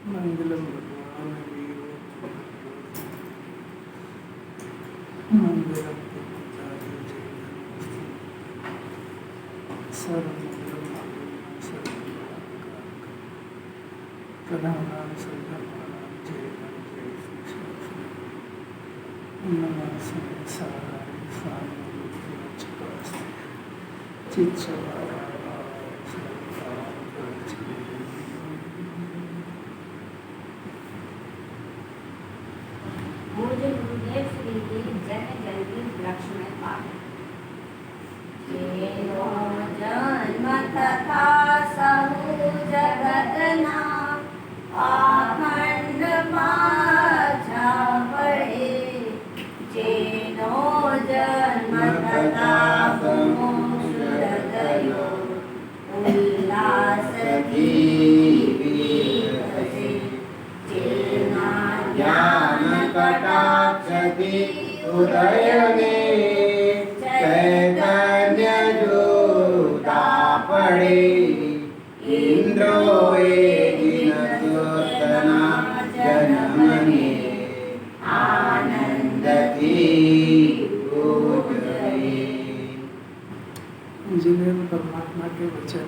मंगलम भगवान वीरो मंगलम सर्वमंगलम प्रधानां सर्वमानां जय नमः संसाराय सामूहिकचित्तस्ते चित्सवाय पूज्य गुरुदेव श्री की जन जल्दी लक्ष्मण पाठ जेनो जन्म तथा सहु जगतना अखंड पाछा पड़े जेनो जन्म तथा मोक्ष गयो उल्लास की जेना ज्ञान कटाक्षति उदयने चैतन्य जोता पड़े इंद्रोए जिनोतना जनमने आनंद की जिन्हें परमात्मा के वचन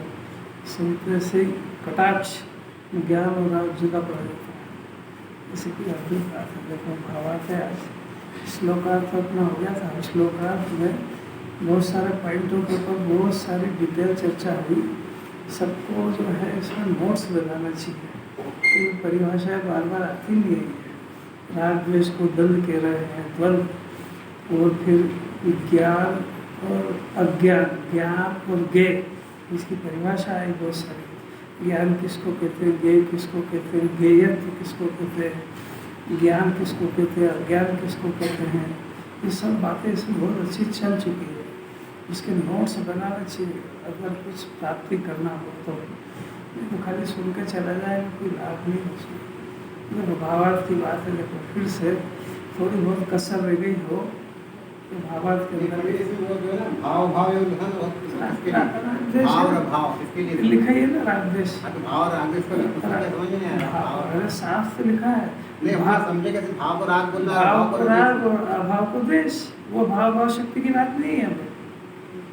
सुनते से कटाक्ष ज्ञान और राज्य का पड़ जाता है। इसी की अद्भुत बात है। देखो भावार्थ है, श्लोकार्थ अपना हो गया था। श्लोकार्थ में बहुत सारे पॉइंटों के ऊपर बहुत सारी डिटेल चर्चा हुई। सबको जो है इसमें नोट्स बनाना चाहिए। तो परिभाषाएं बार बार आती नहीं है। राग द्वेष को दंड कह रहे हैं, द्वंद्व, और फिर ज्ञान और अज्ञान, ज्ञान और ज्ञेय, इसकी परिभाषा है बहुत सारी। ज्ञान किसको कहते हैं, ज्ञेय किसको कहते हैं, ज्ञेयत्व किसको कहते हैं, ज्ञान किसको कहते हैं, अज्ञान किसको कहते हैं, ये सब बातें इसमें बहुत अच्छी चल चुकी है। इसके नोट्स बनाना चाहिए अगर कुछ प्राप्ति करना हो तो। तो खाली सुन के चला जाएगा कोई लाभ नहीं हो उसमें। देखो भावार्थ की बात है, देखो फिर से थोड़ी बहुत कसर रह गई हो तो भावार्थ के अंदर भाव भाव लिखा ही है ना राग द्वेष। भाव राग द्वेष समझ नहीं आया। अरे साफ से लिखा है। नहीं वहाँ समझे कैसे भाव को राग बोल रहा है, भाव को राग और अभाव को द्वेष। वो भाव शक्ति की बात नहीं है हमें।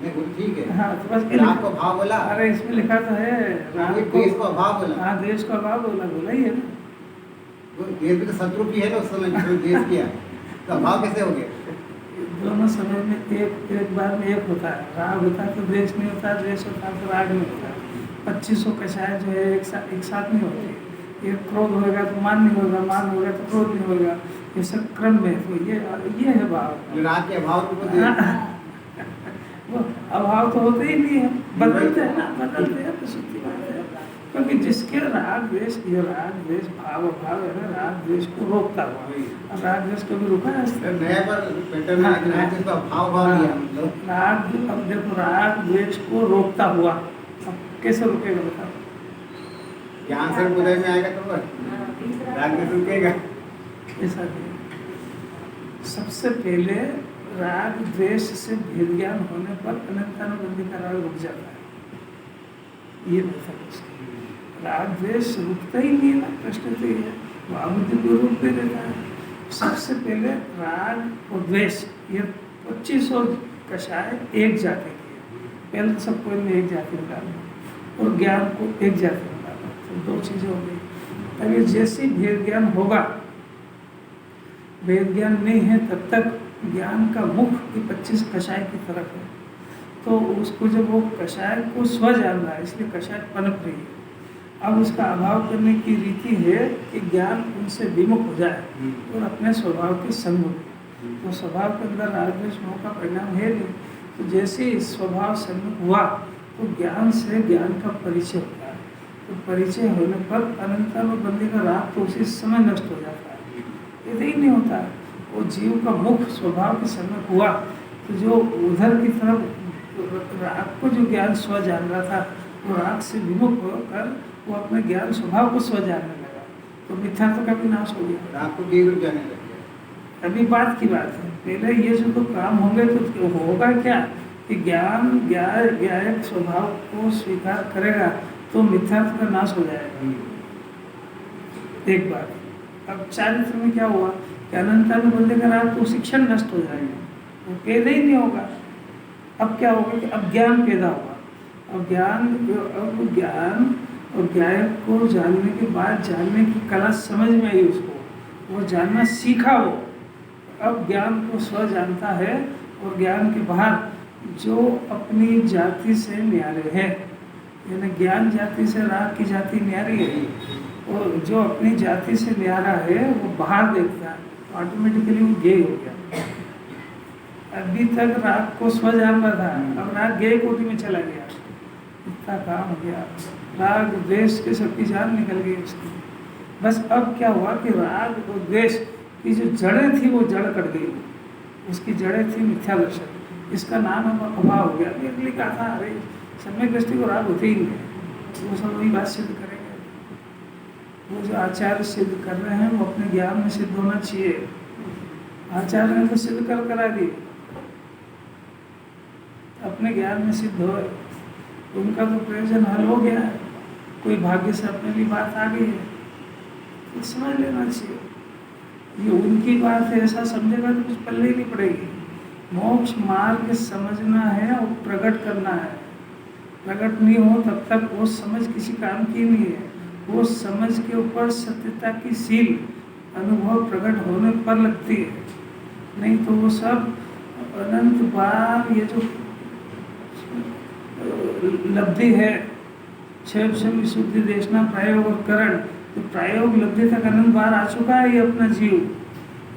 नहीं बोल ठीक है। हाँ तो बस राग को भाव बोला। अरे इसमें लिखा तो है राग को देश को भाव बोला। हाँ देश को अभाव बोला ही है ना। देश भी तो शत्रु भी है ना उस समय जो देश किया तो भाव कैसे हो गया? दोनों समय में एक बार में एक होता है। राग होता है तो द्वेष नहीं होता, द्वेष होता है तो राग नहीं होता। 2500 कषाय जो है एक साथ नहीं होती। एक क्रोध होगा तो मान नहीं होगा, मान होगा तो क्रोध नहीं होगा। ये सब क्रम में तो ये है भाव। राग के अभाव वो अभाव तो होते ही नहीं है, बदलते हैं ना, बदलते हैं तो सच्ची बात है। क्योंकि जिसके राग द्वेष, ये राग द्वेष भाव भाव है ना, राग द्वेष को रोकता हुआ। अब राग द्वेष कभी रुका है? राग, अब देखो राग द्वेष को रोकता हुआ, अब कैसे रुकेगा बताओ? ज्ञान से उदय में आएगा तो राग द्वेष रुकेगा? ऐसा नहीं। सबसे पहले राग द्वेष से भेद ज्ञान होने पर अनंतानुबंधी का राग रुक जाता है। ये मतलब उसकी राग द्वेष रुकता ही नहीं है ना। प्रश्न तो ये है, बुद्धि को रूप दे देता है। सबसे पहले राग और द्वेष ये 2500 कषाय एक जाति की है। पहले तो सबको इनमें एक जाति में डालना और ज्ञान को एक जाति में डालना, तो दो चीज़ें हो गई। अभी जैसे ही भेद ज्ञान होगा, भेद ज्ञान नहीं है तब तक ज्ञान का मुख 25 कषाय की तरफ है। तो उसको जब वो कषाय को स्व जान रहा है, इसलिए कषाय पनप रही है। अब उसका अभाव करने की रीति है कि ज्ञान उनसे विमुख हो जाए और अपने स्वभाव के संग हो। तो स्वभाव के अंदर राग द्वेष मोह का परिणाम है नहीं। तो जैसे ही स्वभाव सन्मुख हुआ तो ज्ञान से ज्ञान का परिचय होता है। तो परिचय होने पर अनंतानुबंधी का राग तो उसी समय नष्ट हो जाता है। यदि ही नहीं होता, वो जीव का मुख स्वभाव के सन्मुख हुआ तो जो उधर की तरफ राग को जो ज्ञान स्व जान रहा था, वो राग से विमुख होकर वो अपने ज्ञान स्वभाव को स्व जानने लगा, तो मिथ्यात्व का भी नाश हो गया। राग को जाने लग गया। अभी बात की बात है। पहले ये जो काम होंगे तो होगा क्या कि ज्ञान ज्ञायक स्वभाव को स्वीकार करेगा तो मिथ्यात्व का नाश हो जाएगा। एक बात। अब चारित्र में क्या हुआ कि अनंतानुबंध का राग तो शिक्षण नष्ट हो जाएगा, वो पैदा ही नहीं होगा। अब क्या होगा कि अब ज्ञान पैदा हुआ। अब ज्ञान और गायक को जानने के बाद जानने की कला समझ में आई उसको, वो जानना सीखा वो। अब ज्ञान को स्व जानता है और ज्ञान के बाहर जो अपनी जाति से न्यारे है, यानी ज्ञान जाति से राग की जाति न्यारी है, और जो अपनी जाति से न्यारा है वो बाहर देखता है, ऑटोमेटिकली वो गेय हो गया। अभी तक राग को स्व जान रहा था, अब राग गेय कोटि में चला गया। इतना काम हो गया, राग द्वेष के सबकी जान निकल गई उसकी। बस अब क्या हुआ कि राग और द्वेष की जो जड़ें थी वो जड़ कट गई, उसकी जड़ें थी मिथ्या दर्शन, इसका नाम अब अभाव हो गया। अगली कहा था अरे सम्यक दृष्टि को राग होते ही नहीं है, वो सब वही बात सिद्ध करेंगे। वो जो आचार्य सिद्ध कर रहे हैं वो अपने ज्ञान में सिद्ध होना चाहिए। आचार्य ने तो सिद्ध करा दिए, अपने ज्ञान में सिद्ध हो, उनका तो प्रयोजन हल हो गया है। कोई भाग्य से अपने भी बात आ गई है तो समझ लेना चाहिए, ये उनकी बात है ऐसा समझेगा तो कुछ पल्ले ही नहीं पड़ेगी। मोक्ष मार्ग समझना है और प्रकट करना है, प्रकट नहीं हो तब तक वो समझ किसी काम की नहीं है। वो समझ के ऊपर सत्यता की सील अनुभव प्रकट होने पर लगती है, नहीं तो वो सब अनंत बार ये जो लब्धि है, क्षय विशुद्धि देशना प्रायोग और करण, तो प्रायोग लब्धि तक अनंत बार आ चुका है ये अपना जीव,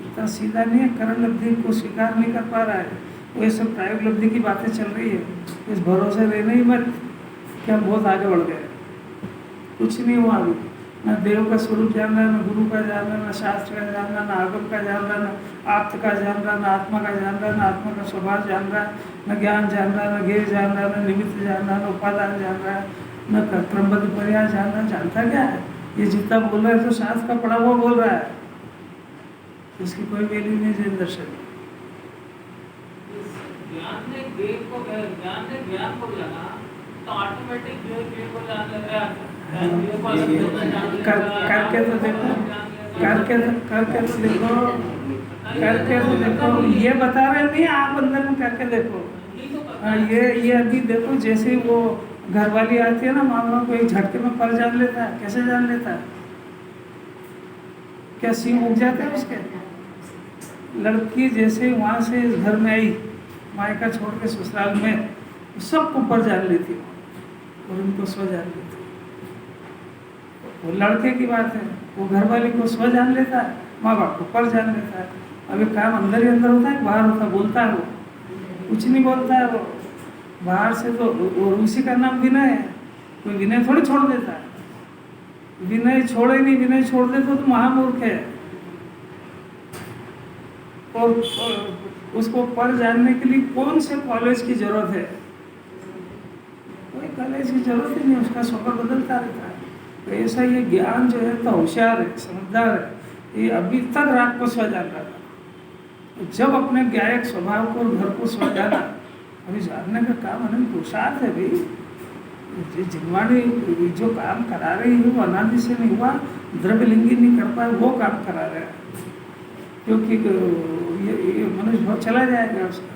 इतना सीधा नहीं है, करण लब्धि को स्वीकार नहीं कर पा रहा है। वो ये सब प्रायोग लब्धि की बातें चल रही है, इस भरोसे रहना ही मत कि हम बहुत आगे बढ़ गए। कुछ नहीं हुआ अभी, न देव का स्वरूप जानना, न गुरु का जानना, न शास्त्र का जानना, न आगम का जानना, न आप्त का जान रहा, न आत्मा का जान रहा, न आत्मा का स्वभाव जान रहा, न ज्ञान जान रहा, न ज्ञेय जान रहा, न निमित्त जान रहा, न उपादान जान रहा, न क्रमबद्ध पर्याय जान रहा। जानता क्या है? ये जितना बोल रहा है तो शास्त्र का पढ़ा हुआ बोल रहा है, इसकी कोई वैल्यू नहीं जैन दर्शन। ज्ञान ने ज्ञान को जाना तो ऑटोमेटिक ज्ञेय को जान लेगा। करके तो देखो, ये बता रहे नहीं, आप अंदर में करके देखो। ये अभी देखो, जैसे वो घरवाली आती है ना, मामलों को एक झटके में पर जान लेता है। कैसे जान लेता है? क्या सींग उग जाते हैं उसके? लड़की जैसे वहाँ से इस घर में आई, मायका छोड़ के ससुराल में, सबको पर जान लेती है और उनको स्व जान लेती है। वो लड़के की बात है, वो घरवाली को स्व जान लेता है, माँ बाप को पर जान लेता है। अभी काम अंदर ही अंदर होता है, बाहर होता है? बोलता है वो? कुछ नहीं बोलता है वो बाहर से। तो उसी का नाम विनय है। कोई विनय थोड़ी छोड़ देता है, विनय छोड़े नहीं, विनय छोड़ दे तो महामूर्ख है। और उसको पर जानने के लिए कौन से कॉलेज की जरूरत है? कोई कॉलेज की जरूरत ही नहीं, उसका स्वभाव बदलता रहता है। तो ऐसा ये ज्ञान जो है तो होशियार है, समझदार है, ये अभी तक राग को स्व जान रहा था। जब अपने ज्ञायक स्वभाव को और घर को स्व जाना, अभी जानने का काम अनंत पुरुषार्थ है भाई। जिनवाणी जो काम करा रही है वो अनादि से नहीं हुआ, द्रव्यलिंगी नहीं कर पाए, वो काम करा रहा है। क्योंकि ये मनुष्य भाव चला जाएगा उसका,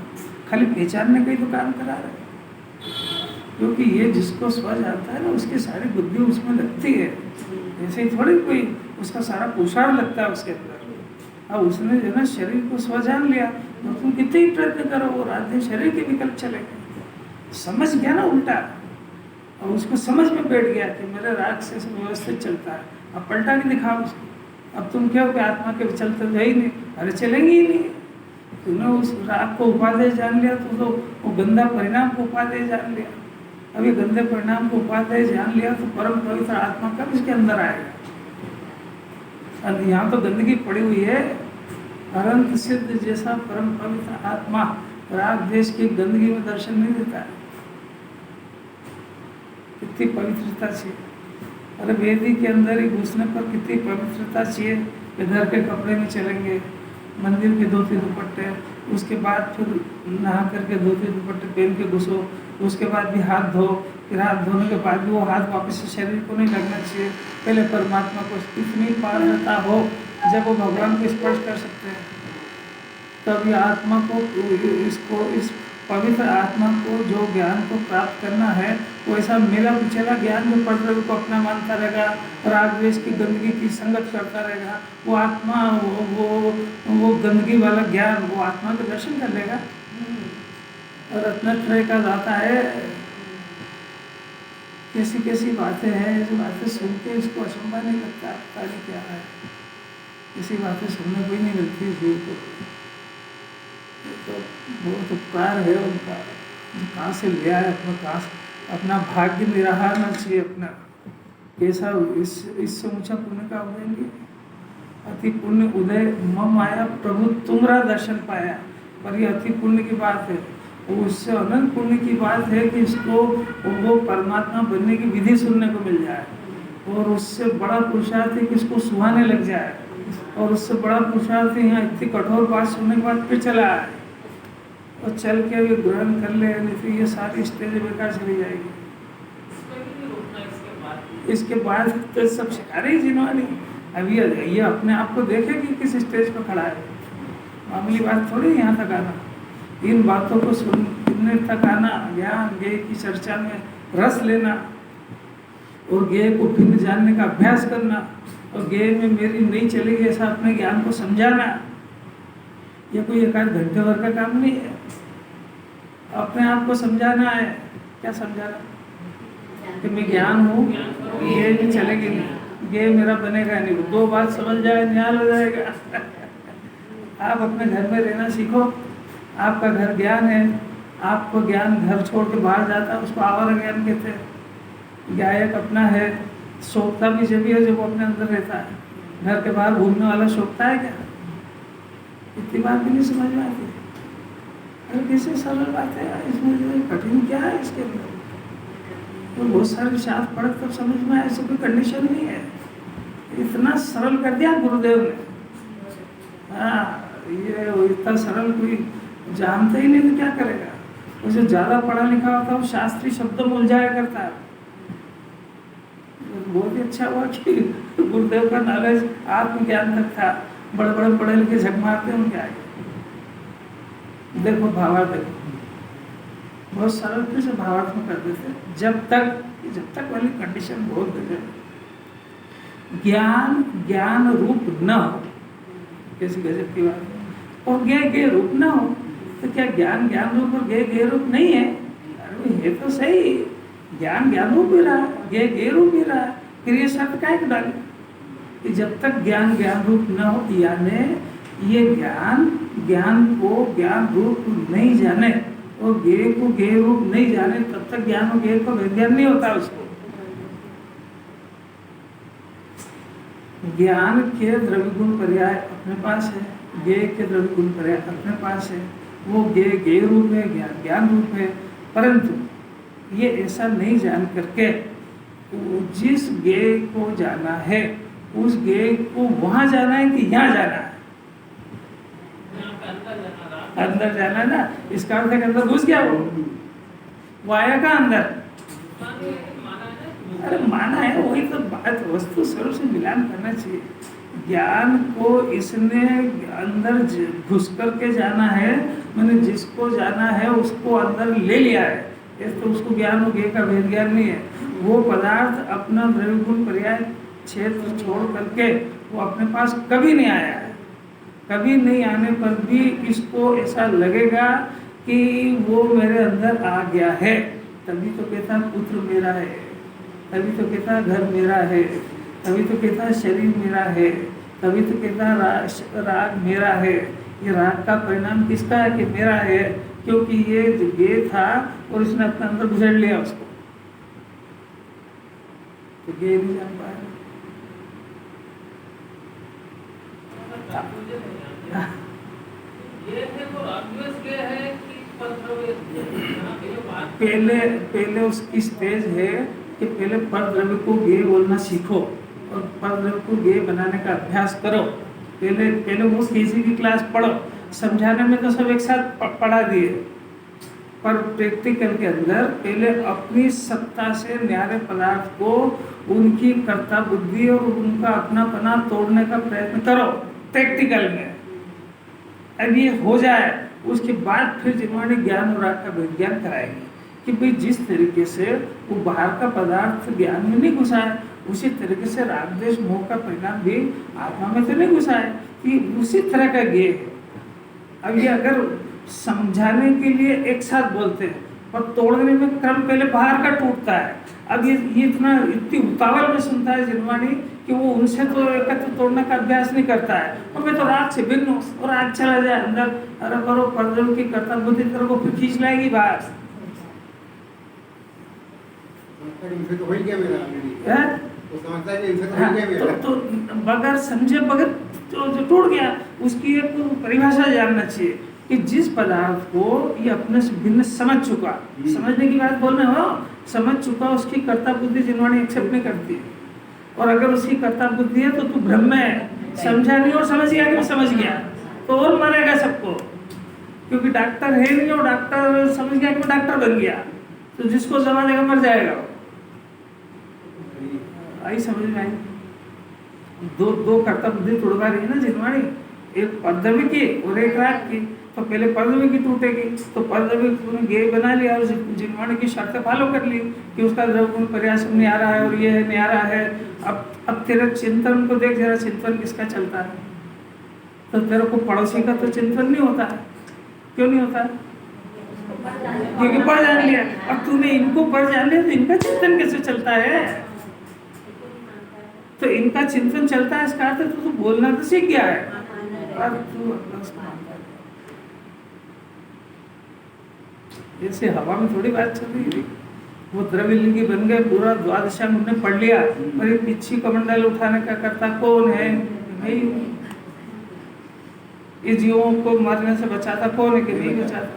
खाली पहचानने का ही तो काम करा रहा है। क्योंकि ये जिसको स्व जानता है ना, उसकी सारी बुद्धि उसमें लगती है। ऐसे ही थोड़ी कोई उसका सारा पुरुषार्थ लगता है उसके अंदर। अब उसने जो ना शरीर को स्व जान लिया, तो तुम कितने ही प्रयत्न करो, वो रात दिन शरीर के विकल्प चलेंगे। समझ गया ना उल्टा, और उसको समझ में बैठ गया कि मेरे राग से व्यवस्थित चलता है। अब पलटा के दिखाओ उसको। अब तुम क्या हो कि आत्मा के चलते है ही नहीं, अरे चलेंगे ही नहीं। तुमने उस राग को उपादेय जान लिया तो वो गंदा परिणाम को उपादेय जान लिया। अब ये गंदे परिणाम को उपादेय जान लिया तो परम पवित्र आत्मा कब इसके अंदर आएगा? यहाँ तो गंदगी पड़ी हुई है। अनंत सिद्ध जैसा परम पवित्र आत्मा राग देश की गंदगी में दर्शन नहीं देता है। कितनी पवित्रता चाहिए! अरे वेदी के अंदर ही घुसने पर कितनी पवित्रता चाहिए कि घर के कपड़े में चलेंगे, मंदिर के धोती दुपट्टे, उसके बाद फिर नहा करके धोती दुपट्टे पहन के घुसो, उसके बाद भी हाथ धो, फिर हाथ धोने के बाद भी वो हाथ वापस से शरीर को नहीं लगना चाहिए। पहले परमात्मा को इतनी पारदर्शिता हो जब वो भगवान को स्पर्श कर सकते हैं, तब ये आत्मा को इस पवित्र आत्मा को जो ज्ञान को प्राप्त करना है, वो ऐसा मेला कुचेला ज्ञान जो पढ़ रहे को अपना मानता रहेगा, राग द्वेष की गंदगी की संगत करता रहेगा, वो आत्मा वो गंदगी वाला ज्ञान वो आत्मा के दर्शन कर लेगा। और रत्नत्रय का दाता है। कैसी कैसी बातें हैं, ऐसी बातें सुन के इसको अचंभा नहीं लगता, पता नहीं क्या है। ऐसी बातें सुनने को ही नहीं मिलती जीव को। तो बहुत उपकार है उनका, कहाँ से लिया है अपना भाग्य निराहारना चाहिए अपना। कैसा इससे ऊंचा पुण्य का उदय नहीं। अति पुण्य उदय मम आया प्रभु तुमरा दर्शन पाया, पर ये अति पुण्य की बात है। उससे अनंत पुण्य की बात है कि इसको वो परमात्मा बनने की विधि सुनने को मिल जाए, और उससे बड़ा पुरुषार्थ है कि इसको सुहाने लग जाए, और उससे बड़ा पुरुषार्थ है यहाँ इतनी कठोर बात सुनने के बाद फिर चला आए और चल के भी ग्रहण कर ले, नहीं तो ये सारी स्टेज बेकार चली जाएगी। इसके बाद तो सब सिखा रही जिन्होंने। अभी ये अपने आप को देखे कि किस स्टेज पर खड़ा है। मामूली बात थोड़ी यहाँ तक आना, इन बातों को सुनने तक आना, ज्ञान ज्ञेय की चर्चा में रस लेना, और ज्ञेय को भिन्न जानने का अभ्यास करना, और ज्ञेय में मेरी नहीं चलेगी ऐसा अपने ज्ञान को समझाना, ये कोई एक आध घंटे भर का काम नहीं है। अपने आप को समझाना है। क्या समझाना कि मैं ज्ञान हूँ, ये नहीं चलेगी नहीं, ये मेरा बनेगा नहीं। दो बात समझ जाए निहाल हो जाएगा। आप अपने घर में रहना सीखो। आपका घर ज्ञान है। आपको ज्ञान घर छोड़ के बाहर जाता है उसको आवारा ज्ञान कहते हैं। गायक अपना है, सोखता भी जब है जब वो अपने अंदर रहता है। घर के बाहर घूमने वाला सोखता है क्या? इतनी बात भी नहीं समझ में आती। अरे कैसे सरल बात है, इसमें कठिन क्या है इसके अंदर? तो बहुत सारे शास्त्र पढ़ तब समझ में आया, ऐसा कोई कंडीशन नहीं है। इतना सरल कर दिया गुरुदेव ने। हाँ, ये इतना सरल कोई जानता ही नहीं तो क्या करेगा। उसे ज़्यादा पढ़ा लिखा होता है वो शास्त्रीय शब्दों में उलझाया करता है। बहुत ही अच्छा हुआ कि गुरुदेव का नॉलेज आत्मज्ञान तक था। बड़े बड़े पढ़े लिखे झक मारते हैं उनके आगे। देखो भावार्थ देखो, बहुत सरल से भावार्थ में कर देते। जब तक वाली कंडीशन बहुत गजब। ज्ञान रूप न हो, कैसी गजब की बात है। और ज्ञेय रूप न हो तो क्या ज्ञान रूप और ज्ञेय रूप नहीं है? अरे ये तो सही, ज्ञान रूप भी रहा है, ज्ञेय रूप भी रहा है। फिर ये शर्त क्या है डाले कि जब तक ज्ञान रूप न हो, यानी ये ज्ञान को ज्ञान रूप नहीं जाने और ज्ञेय को ज्ञेय रूप नहीं जाने, तब तक ज्ञान और ज्ञेय को ज्ञान नहीं होता। उसको ज्ञान के द्रव्य गुण पर्याय अपने पास है, ज्ञेय के द्रव्य गुण पर्याय अपने पास है। वो ज्ञेय रूप है, ज्ञान रूप है। परंतु ये ऐसा नहीं जान करके जिस ज्ञेय को जाना है उस ज्ञेय को वहां जाना है कि यहाँ जाना है? अंदर जाना है ना। इसका अर्थ है कि अंदर घुस गया वो आया का अंदर। अरे माना है, वही तो बात, वस्तु स्वरूप से मिलान करना चाहिए। ज्ञान को इसने अंदर घुस करके जाना है, मैंने जिसको जाना है उसको अंदर ले लिया है। तो उसको ज्ञान और ज्ञेय का भेद ज्ञान नहीं है। वो पदार्थ अपना द्रव्य गुण पर्याय क्षेत्र छोड़ करके वो अपने पास कभी नहीं आया है। कभी नहीं आने पर भी इसको ऐसा लगेगा कि वो मेरे अंदर आ गया है। तभी तो कहता पुत्र मेरा है, तभी तो कहता घर मेरा है, तभी तो कहता शरीर मेरा है, तभी तो कहता राग मेरा है। ये राग का परिणाम किसका है कि मेरा है, क्योंकि ये ज्ञेय था और इसने अपने अंदर गुजर लिया उसको। तो ज्ञेय नहीं जान पाया। पहले उसकी स्टेज है कि पहले पर द्रव्य को ज्ञेय बोलना सीखो और पर द्रव्य को ज्ञेय बनाने का अभ्यास करो। पहले वो केजी की क्लास पढ़ो। समझाने में तो सब एक साथ पढ़ा दिए, पर प्रैक्टिकल के अंदर पहले अपनी सत्ता से न्यारे पदार्थ को उनकी कर्ता बुद्धि और उनका अपनापना तोड़ने का प्रयत्न करो प्रैक्टिकल में। अब ये हो जाए उसके बाद फिर जिन्होंने ज्ञान और राग का विज्ञान कराएंगे कि भाई जिस तरीके से वो बाहर का पदार्थ ज्ञान में नहीं घुसा है उसी तरीके से राग द्वेष मोह का परिणाम भी आत्मा में तो नहीं घुसा है, कि उसी तरह का ज्ञेय है। अब ये अगर समझाने के लिए एक साथ बोलते हैं और तोड़ने में क्रम पहले बाहर का टूटता है। अब ये इतनी उतावल में सुनता है जिनवाणी कि वो उनसे तो एकत्र तोड़ने का अभ्यास नहीं करता है, और मैं तो राग से भिन्न हूँ और राग चला जाए अंदर, अरे करो परदेव की कर्ता बुद्धि तरह को फिर खींच लाएगी बाहर। इनसे तो हो ही गया मेरा ऑलरेडी, वो समझता है कि इनसे तो हो ही गया मेरा। तो बगैर समझे बगैर जो टूट गया, उसकी एक परिभाषा जानना चाहिए कि जिस पदार्थ को ये अपने से भिन्न समझ चुका, समझने की बात बोल रहे हो, समझ चुका, उसकी कर्ता बुद्धि जिन्होंने एक्सेप्ट नहीं करती, और अगर उसकी कर्ता बुद्धि है तो तू ब्रह्म है, समझा नहीं और समझ गया कि मैं समझ गया, तो और मरेगा सबको, क्योंकि डॉक्टर है नहीं और डॉक्टर समझ गया कि मैं डॉक्टर बन गया, तो जिसको समझ देगा मर जाएगा। आई समझ में आई? दो कर्ता बुद्धि तोड़वा रही है ना जिनवाणी, एक परदवी की और एक राग की। तो पहले परदवी की टूटेगी, तो परदवी तूने ज्ञेय बना लिया और जिनवाणी की शर्तें फॉलो कर ली कि उसका द्रव्य प्रयास नहीं आ रहा है और ये है नहीं आ रहा है। अब तेरे चिंतन को देख जरा, चिंतन किसका चलता है? तो तेरे को पड़ोसी का तो चिंतन नहीं होता है। क्यों नहीं होता? क्योंकि पढ़ जान लिया। अब तूने इनको पढ़ जान लिया तो इनका चिंतन कैसे चलता है? तो इनका चिंतन चलता है, इसका अर्थ तो बोलना तो सीख गया है। अब तू जैसे हवा में थोड़ी बात चल रही है, वो द्रव्यलिंगी बन गए, पूरा द्वादशा उन्होंने पढ़ लिया, पर ये पिछी कमंडल उठाने का कर्ता कौन है? नहीं, ये जीवों को मरने से बचाता कौन है कि नहीं बचाता?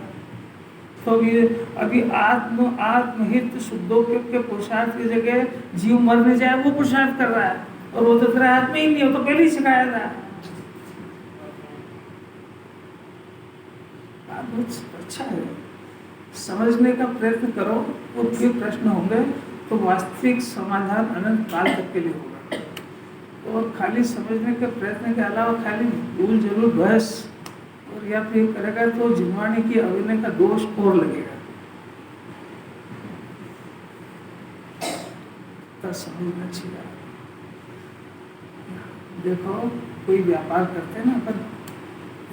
तो ये अभी आत्महित शुद्धों के पुरुषार्थ की जगह जीव मरने जाए वो पुरुषार्थ कर रहा है, और वो तो तेरा हाथ में ही नहीं हो, तो पहले ही सिखाया था। बहुत अच्छा है, समझने का प्रयत्न करो, वो जो प्रश्न होंगे तो वास्तविक समाधान अनंत काल तक के लिए होगा। और खाली समझने के प्रयत्न के अलावा खाली भूल जरूर बहस और या फिर करेगा तो जिनवाणी की अभिनय का दोष और लगेगा। तो समझना चाहिए। देखो कोई व्यापार करते हैं ना अपन,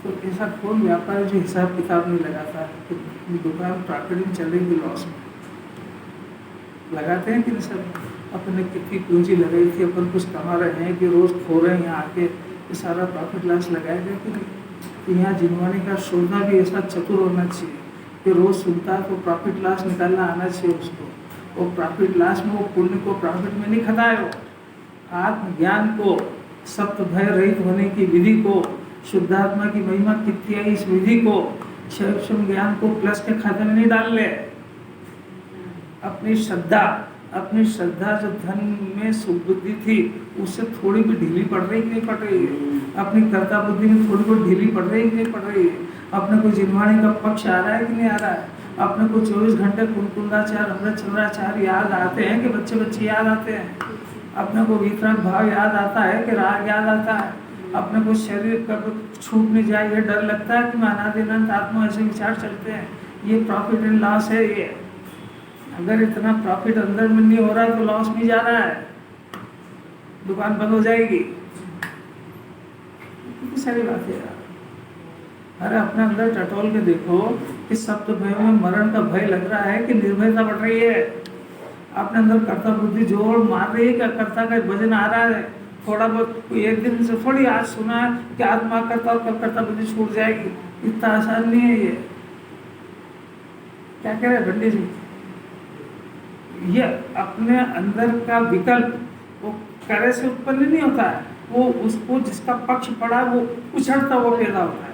तो ऐसा कौन व्यापार जो हिसाब किताब नहीं लगाता है कि दुकान प्रॉफिट में चल रही थी लॉस में? लगाते हैं कि नहीं? सब अपने कितनी पूंजी लगाई थी, अपन कुछ कमा रहे हैं कि रोज खो रहे हैं, यहाँ आके ये सारा प्रॉफिट लॉस लगाएगा कि नहीं? तो यहाँ जिनवाणी का श्रोता भी ऐसा चतुर होना चाहिए कि रोज सुनता तो प्रॉफिट लॉस निकालना आना चाहिए उसको, और प्रॉफिट लॉस में वो पुण्य को प्रॉफिट में नहीं खटाए हो, आत्मज्ञान को, सप्त भय रहित होने की विधि को, शुद्धात्मा की महिमा कितनी है इस विधि को, सूक्ष्म ज्ञान को प्लस के खाते में नहीं डाल ले। अपनी श्रद्धा जो धन में सुबुद्धि थी उससे थोड़ी भी ढीली पड़ रही कि नहीं पड़ रही है? अपनी कर्ता बुद्धि में थोड़ी बहुत ढीली पड़ रही कि नहीं पड़ रही है? अपने को जिनवाणी का पक्ष आ रहा है कि नहीं आ रहा है? अपने को 24 घंटे कुंकुंदाचार अमृत चंद्राचार याद आते हैं कि बच्चे बच्चे याद आते हैं? अपने को वितरण भाव याद आता है कि राग याद आता है? अपने को शरीर कब छूट नहीं जाए ये डर लगता है कि मैं अनादि अनंत आत्मा, ऐसे विचार चलते हैं। ये प्रॉफिट एंड लॉस है। ये अगर इतना प्रॉफिट अंदर में नहीं हो रहा है तो लॉस में जा रहा है, दुकान बंद हो जाएगी। कितनी सारी बातें यार। अरे अपने अंदर टटोल के देखो कि सप्त भय में मरण का भय लग रहा है कि निर्भयता बढ़ रही है? अपने अंदर कर्ता बुद्धि जोर मार रही है कि कर्ता का वजन आ रहा है? थोड़ा बहुत एक दिन से थोड़ी आज सुना है कि आत्मा करता और कब कर्ता बुद्धि छूट जाएगी, इतना आसान नहीं है ये। क्या कह रहे हैं पंडित जी? ये अपने अंदर का विकल्प वो करे से उत्पन्न नहीं होता है, वो उसको जिसका पक्ष पड़ा वो उछड़ता हुआ पैदा होता है।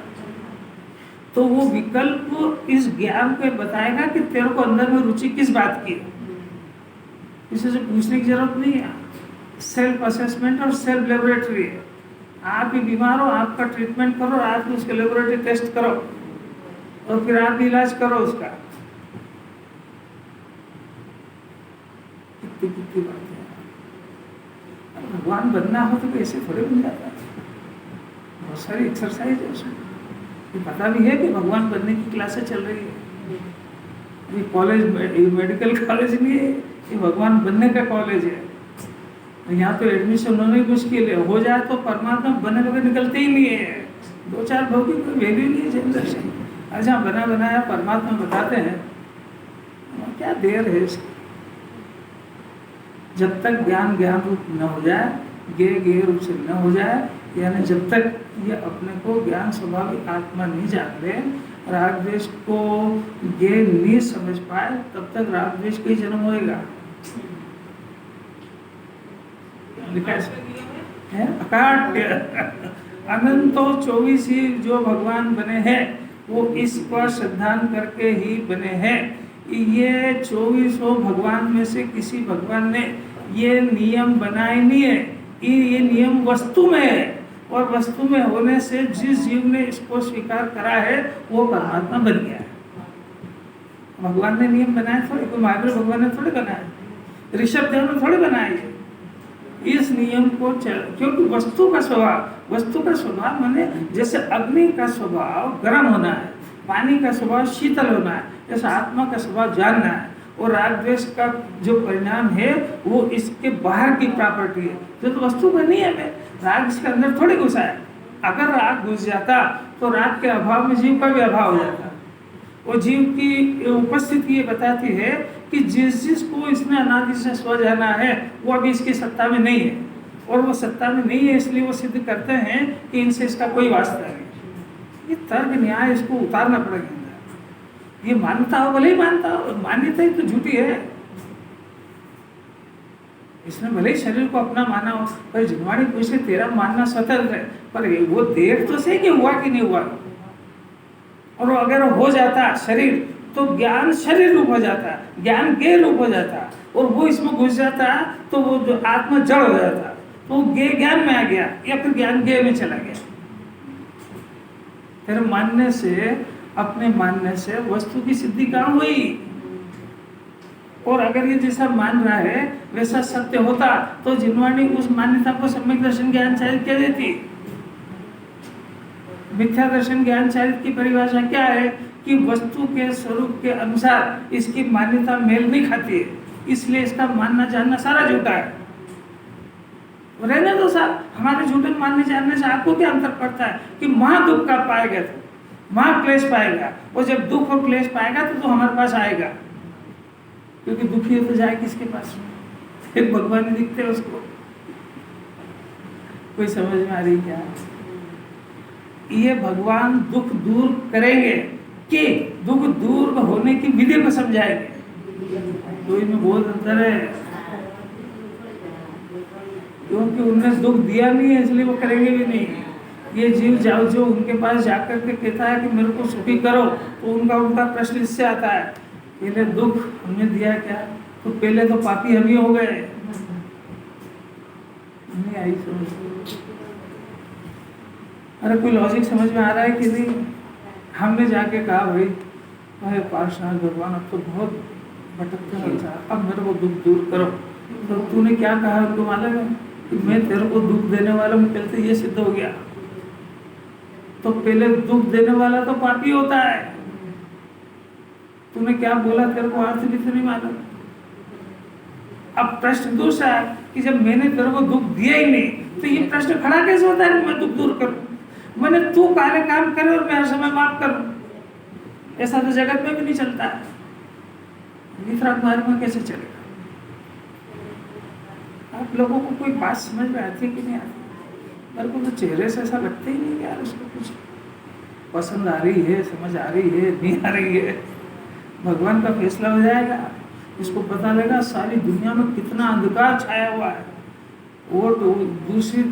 तो वो विकल्प इस ज्ञान को बताएगा कि तेरे को अंदर में रुचि किस बात की है। इसे से पूछने की जरूरत नहीं है। सेल्फ असेसमेंट और सेल्फ लेबोरेटरी है। आप ही बीमार हो, आपका ट्रीटमेंट करो, आप ही उसके लेबोरेटरी टेस्ट करो और फिर आप इलाज करो उसका। कितनी बातें हैं। भगवान बनना हो तो ऐसे थोड़े बन जाता है, बहुत सारी एक्सरसाइज है उसमें। ये पता भी है कि भगवान बनने की क्लासें चल रही है। ये कॉलेज मेडिकल कॉलेज नहीं है, ये भगवान बनने का कॉलेज है। यहाँ तो एडमिशन होना ही मुश्किल है, हो जाए तो परमात्मा बने बगैर निकलते ही नहीं है। 2-4 भाव की कोई वैल्यू नहीं है जैन दर्शन। अच्छा बना बनाया परमात्मा बताते हैं, क्या देर है इसकी। जब तक ज्ञान ज्ञान रूप न हो जाए, गे रूप से न हो जाए, यानी जब तक ये अपने को ज्ञान स्वाभाविक आत्मा नहीं जान ले, राग द्वेष को गे नहीं समझ पाए, तब तक राग द्वेष का ही जन्म होएगा। है अकाट्य अनंतो 24 ही जो भगवान बने हैं वो इस पर श्रद्धान करके ही बने हैं। ये 24 भगवान में से किसी भगवान ने ये नियम बनाए नहीं है, ये नियम वस्तु में है, और वस्तु में होने से जिस जीव ने इसको स्वीकार करा है वो परमात्मा बन गया है। भगवान ने नियम बनाए थोड़े, कोई महावीर भगवान ने थोड़े बनाए, ऋषभ देव ने थोड़े बनाए। इस नियम को क्योंकि वस्तु का स्वभाव माने जैसे अग्नि का स्वभाव गर्म होना है, पानी का स्वभाव शीतल होना है, जैसे आत्मा का स्वभाव जानना है। और राग द्वेष का जो परिणाम है वो इसके बाहर की प्रॉपर्टी है, जो तो वस्तु का नहीं है। मैं राग इसके अंदर थोड़ी घुसा है। अगर राग घुस जाता तो राग के अभाव में जीव का भी अभाव हो जाता। वो जीव की उपस्थिति ये बताती है कि जिस को इसने अनादि से स्व जाना है वो अभी इसकी सत्ता में नहीं है, और वो सत्ता में नहीं है इसलिए वो सिद्ध करते हैं कि इनसे इसका कोई वास्ता नहीं। ये तर्क न्याय इसको उतारना पड़ेगा। ये मानता हो भले ही मानता हो, मान्यता ही तो झूठी है। इसने भले ही शरीर को अपना माना हो, पर जिनवाणी पूछे तेरा मानना स्वतंत्र है, पर वो देख तो सही कि हुआ कि नहीं हुआ। और अगर हो जाता शरीर तो ज्ञान शरीर रूप हो जाता, ज्ञान गे रूप हो जाता, और वो इसमें घुस जाता तो वो जो आत्मा जड़ हो जाता, तो वो गे ज्ञान में आ गया या फिर ज्ञान गे में चला गया। फिर मानने से, अपने मानने से वस्तु की सिद्धि कहाँ हुई। और अगर ये जैसा मान रहा है वैसा सत्य होता तो जिनवाणी उस मान्यता को सम्यक दर्शन ज्ञान चारित क्या देती। मिथ्या दर्शन ज्ञान चारित की परिभाषा क्या है कि वस्तु के स्वरूप के अनुसार इसकी मान्यता मेल नहीं खाती है, इसलिए इसका मानना जानना सारा झूठा है। रहने दो साहब, हमारे झूठे मानने जानने से आपको क्या अंतर पड़ता है कि महा दुख का पाएगा तो महा क्लेश पाएगा, और जब दुख और क्लेश पाएगा तो हमारे पास आएगा, क्योंकि दुखी हो तो जाए किसके पास। फिर भगवान नहीं दिखते उसको। कोई समझ में आ रही क्या। ये भगवान दुख दूर करेंगे कि दुख दूर होने की विधि को समझाएंगे, तो इनमें बहुत अंतर है। क्योंकि उनने दुख दिया नहीं है इसलिए वो करेंगे भी नहीं। ये जीव जाओ जो उनके पास जाकर के कहता है कि मेरे को सुखी करो, तो उनका प्रश्न इससे आता है, पहले दुख हमने दिया क्या, तो पहले तो पापी हम ही हो गए। नहीं आई समझ। अरे कोई लॉजिक समझ में आ रहा है कि नहीं। हमने जाके कहा भाई पार्षद भगवान अब तो बहुत भटकते रहता, अब मेरे को दुख दूर करो। तो तूने क्या कहा उनको मालूम है कि मैं तेरे को दुख देने वाला हूँ। पहले ये सिद्ध हो गया, तो पहले दुख देने वाला तो पापी होता है। तूने क्या बोला तेरे को अर्थ भी तो नहीं मालूम। अब प्रश्न दूसरा है कि जब मैंने तेरे को दुख दिया ही नहीं तो ये प्रश्न खड़ा कैसे होता है मैं दुख दूर करूं। मैंने तू काले काम करे और मैं हर समय माफ करूं, ऐसा तो जगत में भी नहीं चलता है। वितराग मार्ग में कैसे चलेगा। आप लोगों को कोई बात समझ में आती है कि नहीं आती। मेरे को तो चेहरे से ऐसा लगता ही नहीं यार उसको कुछ पसंद आ रही है, समझ आ रही है, नहीं आ रही है। भगवान का फैसला हो जाएगा, इसको पता लगेगा सारी दुनिया में कितना अंधकार छाया हुआ है। और दूसरे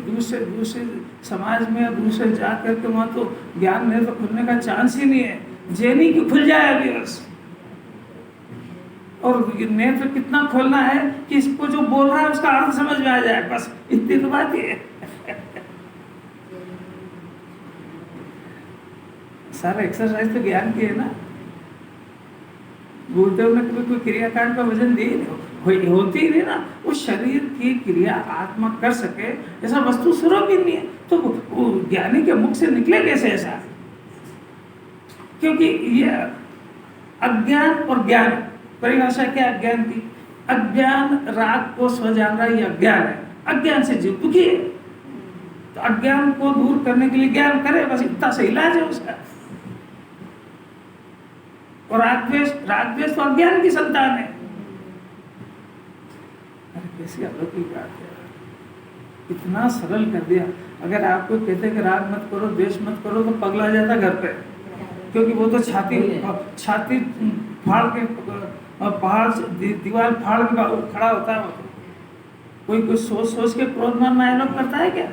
समाज में दूसरे जा करके वहाँ तो ज्ञान नेत्र खुलने का चांस ही नहीं है। जैनी की खुल जाए अभी बस। और नेत्र कितना खोलना है कि इसको जो बोल रहा है उसका अर्थ समझ में आ जाए, बस इतनी तो बात ही है। सारा एक्सरसाइज तो ज्ञान की है ना। गुरुदेव ने कभी कोई क्रियाकांड का वजन दी नहीं, होती ही नहीं ना। उस शरीर की क्रिया आत्मा कर सके ऐसा वस्तु स्वरूप ही नहीं है, तो वो ज्ञानी के मुख से निकले कैसे ऐसा? क्योंकि ये अज्ञान और ज्ञान, परिभाषा क्या अज्ञान की? अज्ञान राग को स्व जान रहा ये अज्ञान है, अज्ञान से जीव दुखी है। तो अज्ञान को दूर करने के लिए ज्ञान करे, बस इतना सा इलाज है उसका। और राग-द्वेष तो अज्ञान की संतान है। अरे कैसी अलौकिक बात है, इतना सरल कर दिया। अगर आपको कहते कि राग मत करो, द्वेष मत करो, तो पगला जाता घर पे, क्योंकि वो तो छाती फाड़ के पहाड़ दीवार फाड़ के खड़ा होता है। कोई सोच के क्रोध मान आलोक करता है क्या?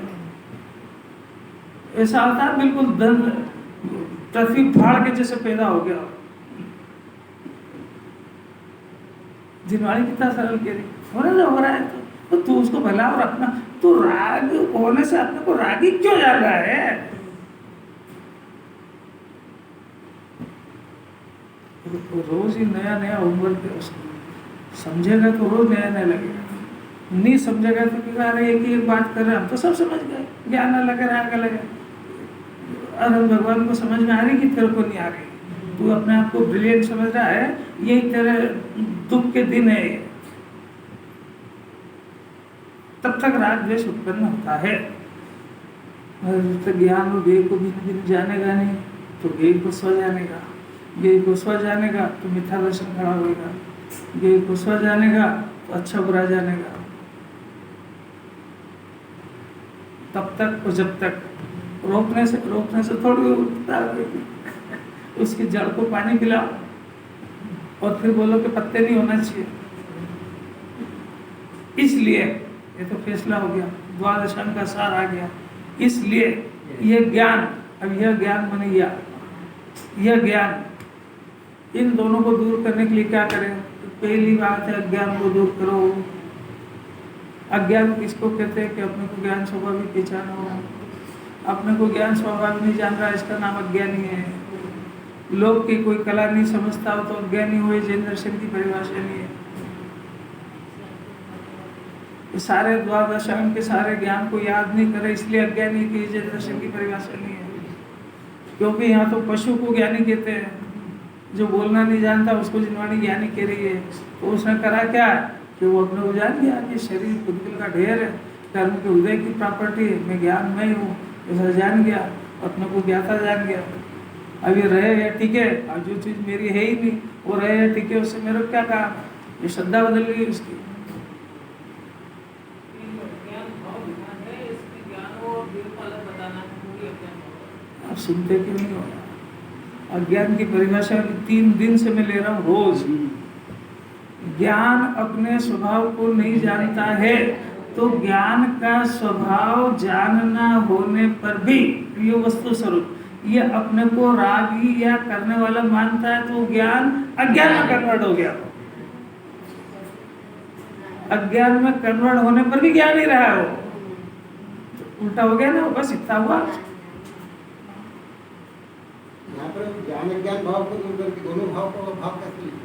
ऐसा होता है बिल्कुल पृथ्वी फाड़ के जैसे पैदा हो गया। जिनवाणी कितना सरल कह रही, होने हो रहा है तो तू उसको भला और अपना, तो राग होने से अपने को रागी क्यों जा रहा है? तो रोज ही नया नया उम्र के समझेगा तो रोज नया नया लगेगा, नहीं समझेगा तो क्या रहे एक बात कर रहे हम तो सब समझ गए, ज्ञान अलग है राग अलग है। अरे भगवान को समझ में आ रही कि तेरे को नहीं आ रही, तू अपने आप को ब्रिलियंट समझ रहा है, यही तेरे दुख के दिन है। तब तक राग द्वेष उत्पन्न होता है। तो ज्ञान और ज्ञेय को भी जानेगा नहीं तो ज्ञेय को स्व जानेगा, ज्ञेय को स्व जानेगा तो मिथ्या दर्शन खड़ा होगा, ज्ञेय को स्व जानेगा तो अच्छा बुरा जानेगा। तब तक और जब तक रोकने से थोड़ी उठता है। उसकी जड़ को पानी पिलाओ और फिर बोलो कि पत्ते नहीं होना चाहिए। इसलिए ये तो फैसला हो गया, द्वादशांग का सार आ गया। इसलिए यह ज्ञान, अब यह ज्ञान माने यह ज्ञान, इन दोनों को दूर करने के लिए क्या करें? पहली बात है अज्ञान को दूर करो। अज्ञान किसको कहते हैं? कि अपने को ज्ञान स्वाभाविक पहचान हो। अपने को ज्ञान स्वाभाविक नहीं जान रहा, इसका नाम अज्ञानी है। लोग की कोई कला नहीं समझता हो तो अज्ञानी हुए, जैन दर्शन की परिभाषा नहीं है। सारे द्वादशांग के सारे ज्ञान को याद नहीं करे इसलिए अज्ञानी की, जैन दर्शन की परिभाषा नहीं है। क्योंकि यहाँ तो पशु को ज्ञानी कहते हैं, जो बोलना नहीं जानता उसको जिनवाणी ज्ञानी कह रही है। तो उसने करा क्या कि वो अपने को जान गया कि शरीर पुद्गल का ढेर है, कर्म के उदय की प्रॉपर्टी है, मैं ज्ञान में हूँ, ऐसा जान गया, अपने को ज्ञाता जान गया। अब ये रहे या टिके, और जो चीज़ मेरी है ही नहीं वो रहे या टिके, उससे मेरा क्या काम? ये श्रद्धा बदल गई उसकी। आप सुनते क्यों नहीं हो? अज्ञान की परिभाषा 3 दिन से मैं ले रहा हूँ रोज। ज्ञान अपने स्वभाव को नहीं जानता है तो ज्ञान का स्वभाव जानना होने पर भी ये वस्तु स्वरूप ये अपने को रागी या करने वाला मानता है तो ज्ञान अज्ञान में कन्वर्ट हो गया। अज्ञान में कन्वर्ट होने पर भी ज्ञान ही रहा हो, तो उल्टा हो गया ना, बस इतना हुआ। यहाँ पर ज्ञान ज्ञान भाव को दूर करके दोनों भाव को भाव कैसे?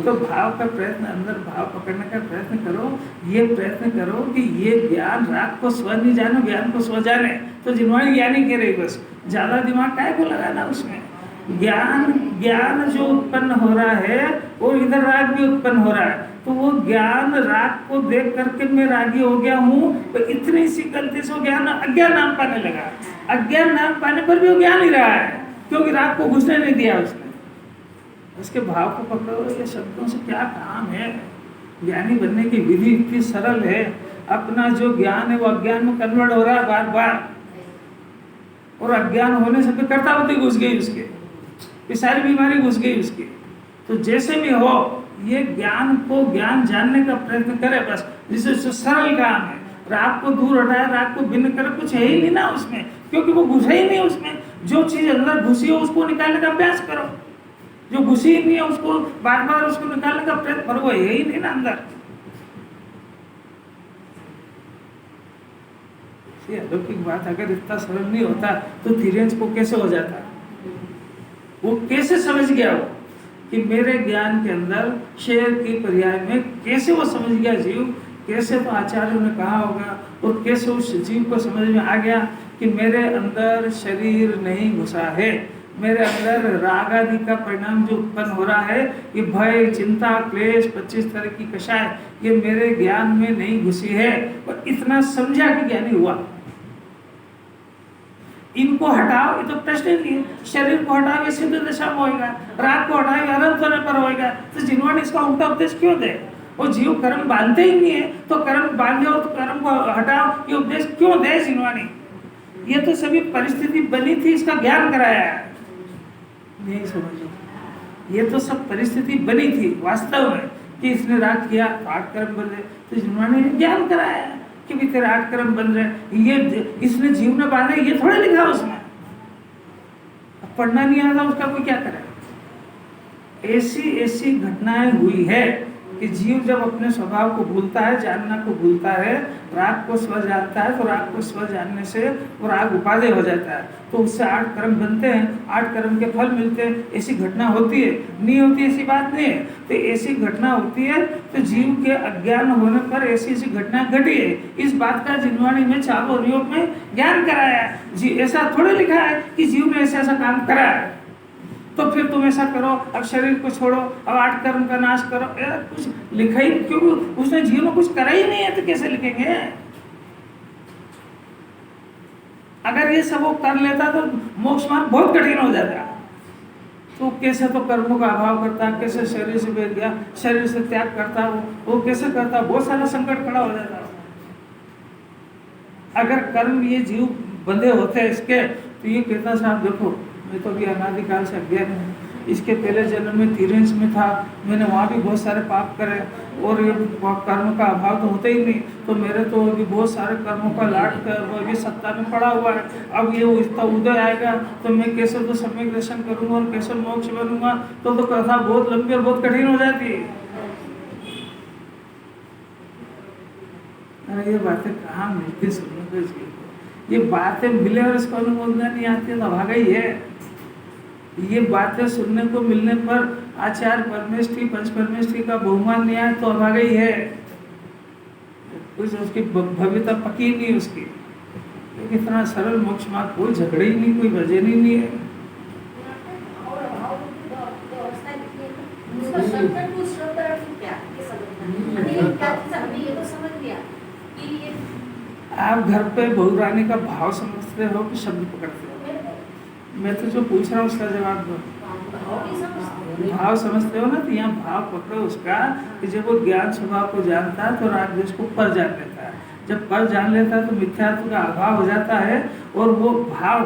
तो भाव का प्रयत्न, अंदर भाव पकड़ने का प्रयत्न करो। ये प्रयत्न करो कि ये ज्ञान राग को स्व नहीं जानो, ज्ञान को स्व जाने। तो जिन्होंने ज्ञानी कह रही, बस ज्यादा दिमाग काय को लगाना उसमें। ज्ञान जो उत्पन्न हो रहा है वो इधर राग भी उत्पन्न हो रहा है, तो वो ज्ञान राग को देख करके मैं रागी हो गया हूँ, तो इतनी सी गलती से ज्ञान अज्ञान नाम पाने लगा। अज्ञान नाम पाने पर भी वो ज्ञान ही रहा है, क्योंकि राग को घुसने नहीं दिया उसने। उसके भाव को पकड़ो। ये शब्दों से क्या काम है? ज्ञानी बनने की विधि इतनी सरल है। अपना जो ज्ञान है वो अज्ञान में कन्वर्ट हो रहा है बार बार, और अज्ञान होने से फिर कर्तावती घुस गई उसके, ये सारी बीमारी घुस गई उसकी। तो जैसे भी हो ये ज्ञान को ज्ञान जानने का प्रयत्न करे, बस जिससे सरल काम है। राग को दूर हटाए, राग को भिन्न करे, कुछ है ही नहीं ना उसमें, क्योंकि वो घुसा ही नहीं उसमें। जो चीज अंदर घुसी हो उसको निकालने का अभ्यास करो, जो घुसी ही नहीं है उसको बार बार उसको निकालने का प्रयत्न करो, वो है ही नहीं ना अंदर। ये अलौकिक बात, अगर इतना सरल नहीं होता तो धीरेन्द्र को कैसे हो जाता? वो कैसे समझ गया? कि मेरे ज्ञान के अंदर शेर की पर्याय में कैसे वो समझ गया जीव, कैसे तो आचार्यों ने कहा होगा और कैसे उस जीव को समझ में आ गया कि मेरे अंदर शरीर नहीं घुसा है, मेरे अंदर राग आदि का परिणाम जो उत्पन्न हो रहा है, ये भय, चिंता, क्लेश, 25 तरह की कषाय, ये मेरे ज्ञान में नहीं घुसी है। और इतना समझा कि ज्ञानी हुआ। इनको हटाओ, ये तो प्रश्न ही नहीं है। शरीर को हटाओ, ये सिद्ध दशा में होएगा, राग को हटाओ, अनंत होने पर होएगा। तो जिन्होंने इसका उल्टा उपदेश क्यों दे? वो जीव कर्म बांधते ही नहीं है, तो कर्म बांधे हो तो कर्म को हटाओ, ये उपदेश क्यों दे जिन्होंने? ये तो सभी परिस्थिति बनी थी, इसका ज्ञान कराया है। नहीं समझो, ये तो सब परिस्थिति बनी थी वास्तव में कि इसने राग किया तो 8 कर्म बन रहे, तो जिन्होंने ज्ञान कराया है कि भी तेरे 8 कर्म बन रहे, ये इसने जीव ने बांधे, ये थोड़ा लिखा उसमें। अब पढ़ना नहीं आता उसका कोई क्या करे? ऐसी घटनाएं हुई है कि जीव जब अपने स्वभाव को भूलता है, जानना को भूलता है, राग को स्व जानता है, तो राग को स्व जानने से वो राग उपादेय हो जाता है, तो उससे 8 कर्म बनते हैं, 8 कर्म के फल मिलते हैं। ऐसी घटना होती है, नहीं होती ऐसी बात नहीं है। तो ऐसी घटना होती है, तो जीव के अज्ञान होने पर ऐसी घटना घटी है। इस बात का जिनवाणी में चारों योग में ज्ञान कराया है। जी ऐसा थोड़े लिखा है कि जीव ने ऐसा काम करा है तो फिर तुम ऐसा करो, अब शरीर को छोड़ो, अब 8 कर्म का नाश करो। यार कुछ लिखा ही, क्योंकि उसने जीवन में कुछ करा ही नहीं है, तो कैसे लिखेंगे? अगर ये सब वो कर लेता तो मोक्ष मार्ग बहुत कठिन हो जाता। तो कैसे तो कर्मों का अभाव करता, कैसे शरीर से भेद गया, शरीर से त्याग करता, वो कैसे करता, बहुत सारा संकट खड़ा हो जाता। अगर कर्म ये जीव बंधे होते इसके, तो ये कहता साहब देखो मैं तो अभी अनादिकाल से अज्ञान हूँ, इसके पहले जन्म में तिरंज में था, मैंने वहाँ भी बहुत सारे पाप करे और ये कर्म का अभाव तो होता ही नहीं, तो मेरे तो अभी बहुत सारे कर्मों का लाट कर वो अभी सत्ता में पड़ा हुआ है। अब ये इसका उदय आएगा तो मैं कैसे तो सम्यक दर्शन करूँगा और कैसे मोक्ष बनूंगा, तो कथा बहुत लंबी और बहुत कठिन हो जाती है। अरे ये बातें कहाँ मिलती सुनने को? ये बातें मिले और इसको अनुमोदना नहीं आती है तो भागा ही है। ये बातें सुनने को मिलने पर आचार्य परमेष्ठी पंच परमेष्ठी का बहुमान नहीं आया तो अभागा ही है। कुछ उसकी भव्यता पकी नहीं उसकी। इतना सरल मोक्ष मार्ग, कोई झगड़े ही नहीं, कोई भजन ही नहीं है। आप घर पे बहू रानी का भाव समझते हो कि शब्द पकड़ते हो? मैं तो जो पूछ रहा हूँ उसका जवाब दो। भाव समझते हो ना, तो यहाँ भाव पकड़ो उसका कि जब वो ज्ञान स्वभाव को जानता है तो राग द्वेष को पर जान लेता है। जब पर जान लेता है तो मिथ्यात्व का अभाव हो जाता है और वो भाव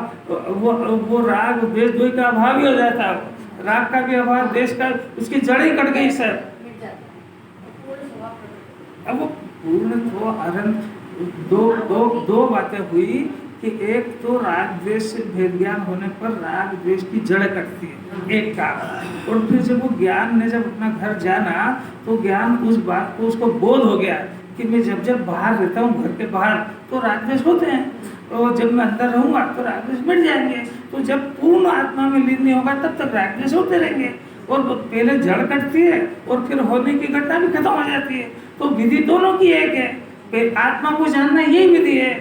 वो राग द्वेष दोई का अभाव ही हो जाता है। राग का भी अभाव, द्वेष का, उसकी जड़ ही कट गई सर। अब वो पूर्ण तो अनंत दो बातें हुई कि एक तो राग द्वेष से भेद ज्ञान होने पर राग द्वेष की जड़ कटती है एक का, और फिर जब वो ज्ञान ने जब अपना घर जाना तो ज्ञान उस बात को उसको बोध हो गया कि मैं जब बाहर रहता हूँ घर के बाहर तो राग द्वेष होते हैं, और जब मैं अंदर रहूंगा तो राग द्वेष मिट जाएंगे। तो जब पूर्ण आत्मा में लीन नहीं होगा तब तक राग द्वेष होते रहेंगे, और पहले जड़ कटती है और फिर होने की घटना भी खत्म हो जाती है। तो विधि दोनों की एक है, आत्मा को जानना यही विधि है।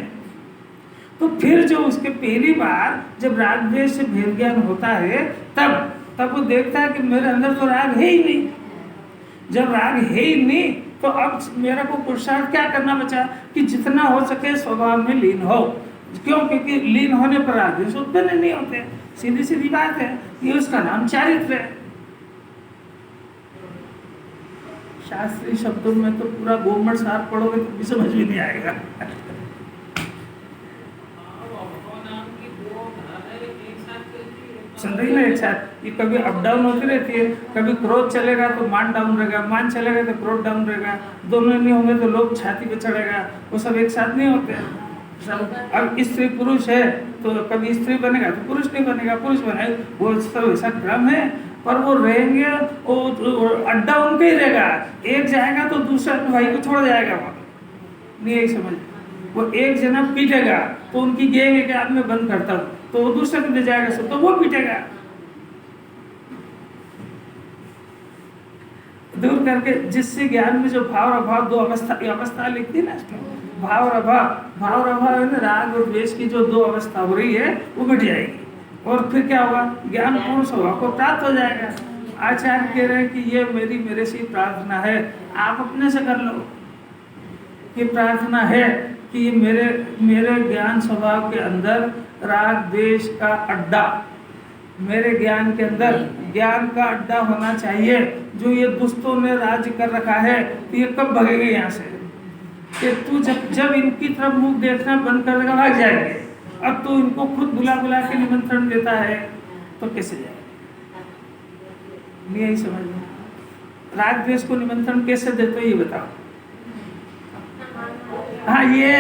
तो फिर जो उसके पहली बार जब राग द्वेष से भेद ज्ञान होता है तब वो देखता है कि मेरे अंदर तो राग है ही नहीं। जब राग है ही नहीं तो अब मेरा को पुरुषार्थ क्या करना बचा कि जितना हो सके स्वभाव में लीन हो। क्यों? क्योंकि लीन होने पर राग द्वेष उत्पन्न नहीं होते। सीधी सीधी बात है, ये उसका नाम चारित्र है। शास्त्रीय शब्दों में तो पूरा गोमड़ सार पढ़ोगे तो भी समझ में नहीं आएगा। चल रही ना एक साथ, ये कभी अप डाउन होती रहती है। कभी क्रोध चलेगा तो मान डाउन रहेगा, मान चलेगा तो क्रोध डाउन रहेगा, दोनों नहीं होंगे तो लोग छाती पे चढ़ेगा। वो सब एक साथ नहीं होते सब। अब स्त्री पुरुष है तो कभी स्त्री बनेगा तो पुरुष नहीं बनेगा, पुरुष बनेगा, वो सब ऐसा क्रम है। पर वो रहेंगे, वो अड्डा उनका ही रहेगा। एक जाएगा तो दूसरा अपने भाई को छोड़ जाएगा। वहाँ नहीं यही समझ, वो एक जना पीटेगा तो उनकी गैंग है कि आज मैं बंद करता हूँ, तो वो दूसरे को ले जाएगा सब, तो वो पीटेगा। दूर करके जिससे ज्ञान में जो भाव और अभाव दो अवस्था, ये अवस्था लिखती ना इसमें, भाव और अभाव है ना, राग और द्वेष की जो दो अवस्था हो रही है वो मिट जाएगी और फिर क्या होगा, ज्ञान पूर्ण स्वभाव को प्राप्त हो जाएगा। आचार्य कह रहे हैं कि ये मेरे से प्रार्थना है, आप अपने से कर लो कि प्रार्थना है कि ये मेरे ज्ञान स्वभाव के अंदर राग द्वेष का अड्डा, मेरे ज्ञान के अंदर ज्ञान का अड्डा होना चाहिए। जो ये दुष्टों ने राज्य कर रखा है तो ये कब भगेंगे यहाँ से, कि तू जब इनकी तरफ मुख देखना बंद कर देगा भाग जाएंगे। अब तू इनको खुद बुला के निमंत्रण देता है तो कैसे जाएगा, नहीं यही समझ में। राग द्वेष को निमंत्रण कैसे देते हो ये बताओ। हाँ, ये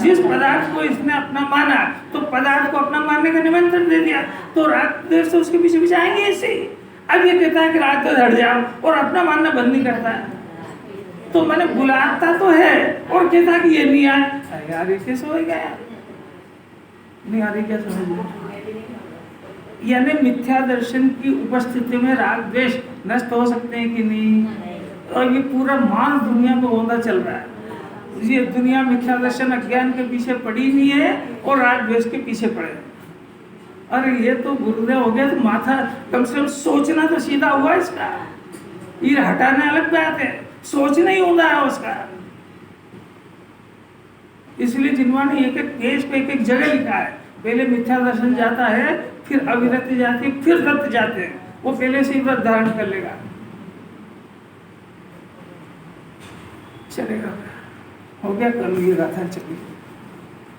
जिस पदार्थ को इसने अपना माना तो पदार्थ को अपना मानने का निमंत्रण दे दिया तो राग द्वेष तो उसके पीछे आएंगे ऐसे ही। अब ये कहता है कि राग द्वेष हट जाओ और अपना मानना बंद नहीं करता है, तो मैंने बुलाता तो है और कहता कि ये नहीं आए। अरे यार ये कैसे हो गया यार, नहीं आ रही क्या समझ। यानी मिथ्या दर्शन की उपस्थिति में राग द्वेष नष्ट हो सकते हैं कि नहीं। और ये पूरा मानव दुनिया में होता चल रहा है, ये दुनिया मिथ्या दर्शन अज्ञान के पीछे पड़ी नहीं है और राग द्वेष के पीछे पड़े। अरे ये तो गुरुदेव हो गया तो माथा कम से कम सोचना तो सीधा हुआ इसका, ये हटाने अलग बात है, सोचना ही होता है उसका। इसलिए जिन्होंने एक एक पेज पे एक एक जगह लिखा है, पहले मिथ्या दर्शन जाता है, फिर अविरति जाती है, फिर रत जाते हैं, वो पहले से ही व्रत धारण कर लेगा, चलेगा। हो गया, कर लिए गाथा चलिए।